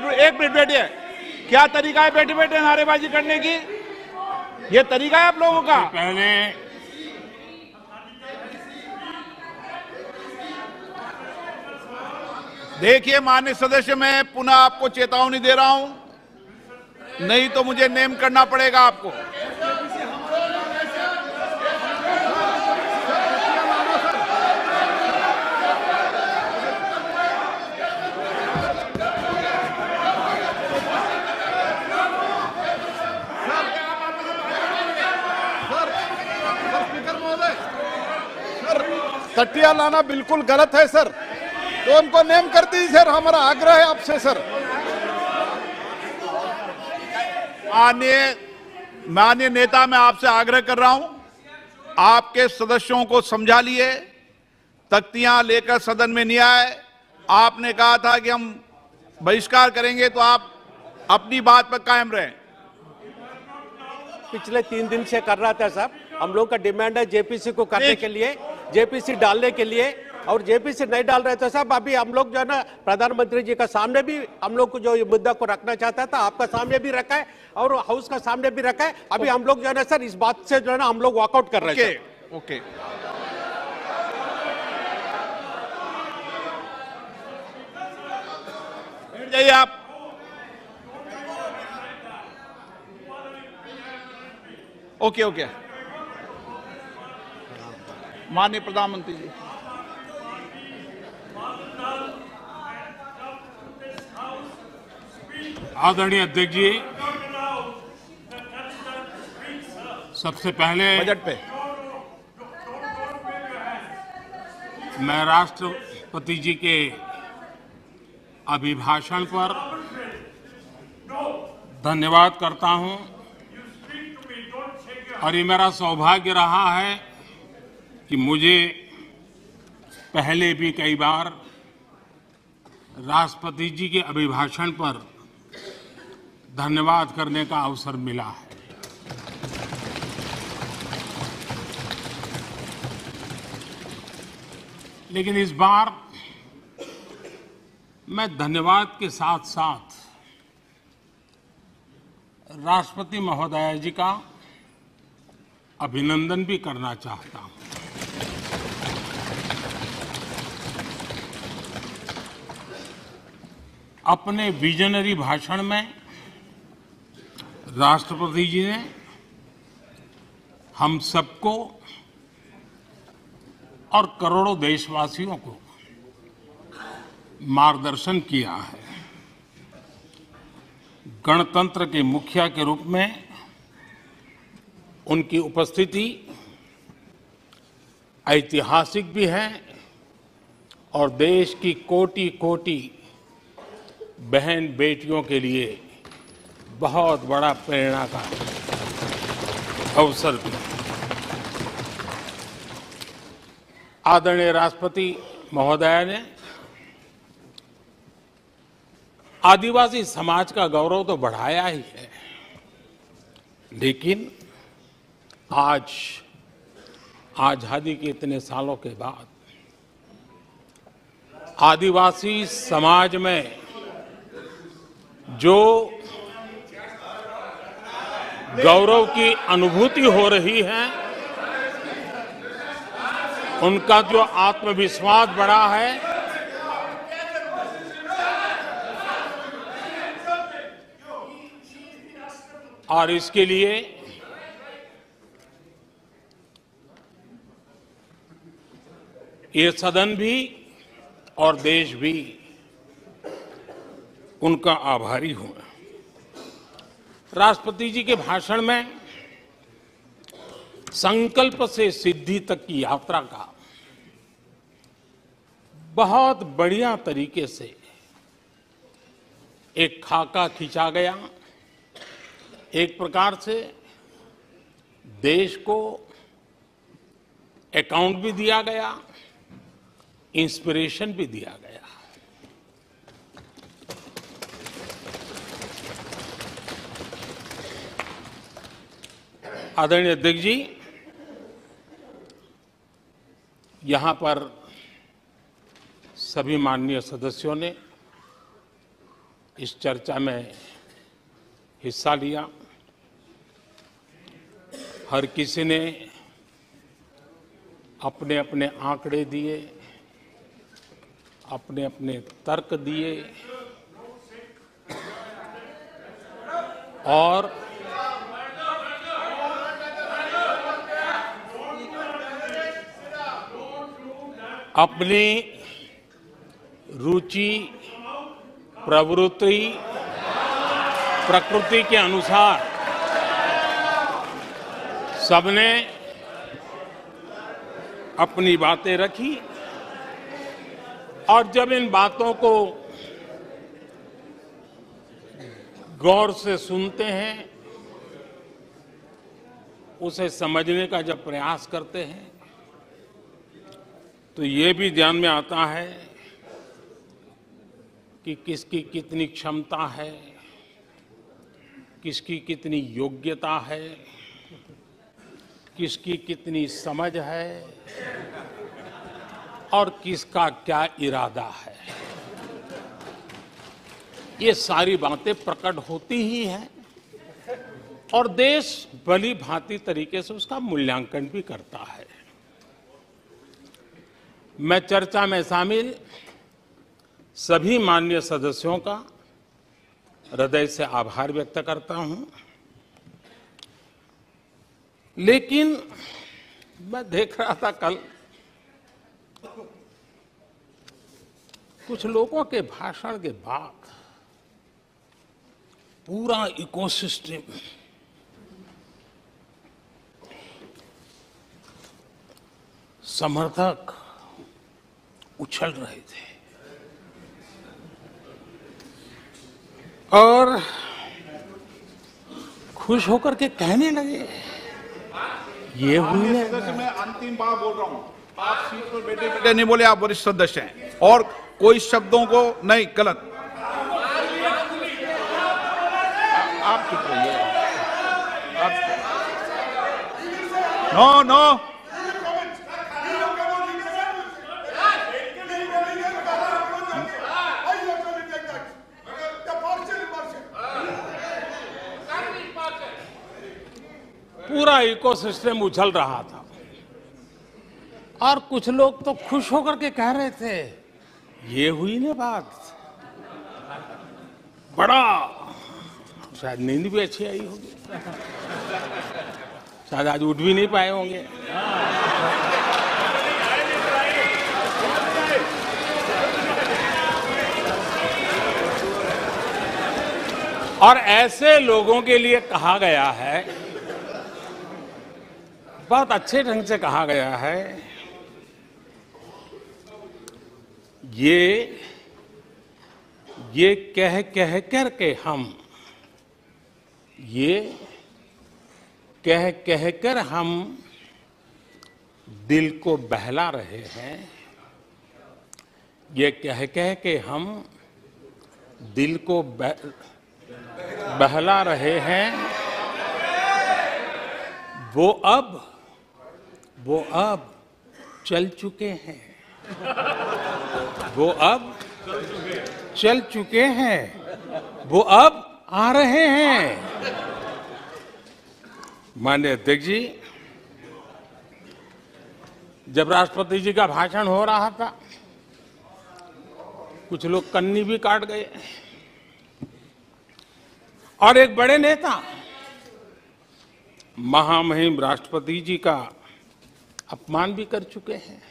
एक मिनट बैठिए। क्या तरीका है बैठे बैठे नारेबाजी करने की? ये तरीका है आप लोगों का? पहले देखिए माननीय सदस्य, मैं पुनः आपको चेतावनी दे रहा हूं, नहीं तो मुझे नेम करना पड़ेगा आपको। तटिया लाना बिल्कुल गलत है सर, तो उनको नेम कर दीजिए सर, हमारा आग्रह है आपसे सर। माननीय नेता, मैं आपसे आग्रह कर रहा हूं, आपके सदस्यों को समझा लिए, तख्तियां लेकर सदन में नहीं आए। आपने कहा था कि हम बहिष्कार करेंगे, तो आप अपनी बात पर कायम रहें। पिछले 3 दिन से कर रहा था साहब, हम लोग का डिमांड है जेपीसी को करने के लिए, जेपीसी डालने के लिए, और जेपीसी नहीं डाल रहे थे साहब। अभी हम लोग जो है ना प्रधानमंत्री जी का सामने भी हम लोग को जो ये मुद्दा को रखना चाहता था, आपका सामने भी रखा है और हाउस का सामने भी रखा है। अभी हम लोग जो है ना सर इस बात से जो है ना हम लोग वॉकआउट कर रहे हैं। ओके, बैठ जाइए आप। ओके ओके, माननीय प्रधानमंत्री जी। आदरणीय अध्यक्ष जी, सबसे पहले बजट पे मैं राष्ट्रपति जी के अभिभाषण पर धन्यवाद करता हूं, और ये मेरा सौभाग्य रहा है कि मुझे पहले भी कई बार राष्ट्रपति जी के अभिभाषण पर धन्यवाद करने का अवसर मिला है। लेकिन इस बार मैं धन्यवाद के साथ साथ राष्ट्रपति महोदया जी का अभिनंदन भी करना चाहता हूं। अपने विजनरी भाषण में राष्ट्रपति जी ने हम सबको और करोड़ों देशवासियों को मार्गदर्शन किया है। गणतंत्र के मुखिया के रूप में उनकी उपस्थिति ऐतिहासिक भी है और देश की कोटि कोटि बहन बेटियों के लिए बहुत बड़ा प्रेरणा का अवसर भी। आदरणीय राष्ट्रपति महोदया ने आदिवासी समाज का गौरव तो बढ़ाया ही है, लेकिन आज आजादी के इतने सालों के बाद आदिवासी समाज में जो गौरव की अनुभूति हो रही है, उनका जो आत्मविश्वास बढ़ा है, और इसके लिए ये सदन भी और देश भी उनका आभारी हूं। राष्ट्रपति जी के भाषण में संकल्प से सिद्धि तक की यात्रा का बहुत बढ़िया तरीके से एक खाका खींचा गया। एक प्रकार से देश को अकाउंट भी दिया गया, इंस्पिरेशन भी दिया गया। आदरणीय अध्यक्ष जी, यहां पर सभी माननीय सदस्यों ने इस चर्चा में हिस्सा लिया। हर किसी ने अपने अपने आंकड़े दिए, अपने अपने तर्क दिए और अपनी रुचि, प्रवृत्ति, प्रकृति के अनुसार सबने अपनी बातें रखी और जब इन बातों को गौर से सुनते हैं, उसे समझने का जब प्रयास करते हैं, तो ये भी ध्यान में आता है कि किसकी कितनी क्षमता है, किसकी कितनी योग्यता है, किसकी कितनी समझ है और किसका क्या इरादा है। ये सारी बातें प्रकट होती ही हैं और देश भली भांति तरीके से उसका मूल्यांकन भी करता है। मैं चर्चा में शामिल सभी माननीय सदस्यों का हृदय से आभार व्यक्त करता हूं, लेकिन मैं देख रहा था कल कुछ लोगों के भाषण के बाद पूरा इकोसिस्टम समर्थक उछल रहे थे और खुश होकर के कहने लगे, ये हुई है। सदस्य, मैं अंतिम बार बोल रहा हूँ, आप सीट पर बैठे बैठे नहीं बोले, आप वरिष्ठ सदस्य हैं और कोई शब्दों को नहीं, गलत। आप चुप रहिए। नो नो, पूरा इकोसिस्टम उछल रहा था और कुछ लोग तो खुश होकर के कह रहे थे, ये हुई ना बात। बड़ा शायद नींद भी अच्छी आई होगी, शायद आज उठ भी नहीं पाए होंगे। और ऐसे लोगों के लिए कहा गया है, बहुत अच्छे ढंग से कहा गया है, ये कह कह कर के हम, ये कह कह कर हम दिल को बहला रहे हैं, ये कह कह के हम दिल को बहला रहे हैं। वो अब चल चुके हैं, वो अब चल चुके हैं, वो अब आ रहे हैं। माननीय अध्यक्ष जी, जब राष्ट्रपति जी का भाषण हो रहा था, कुछ लोग कन्नी भी काट गए और एक बड़े नेता महामहिम राष्ट्रपति जी का अपमान भी कर चुके हैं।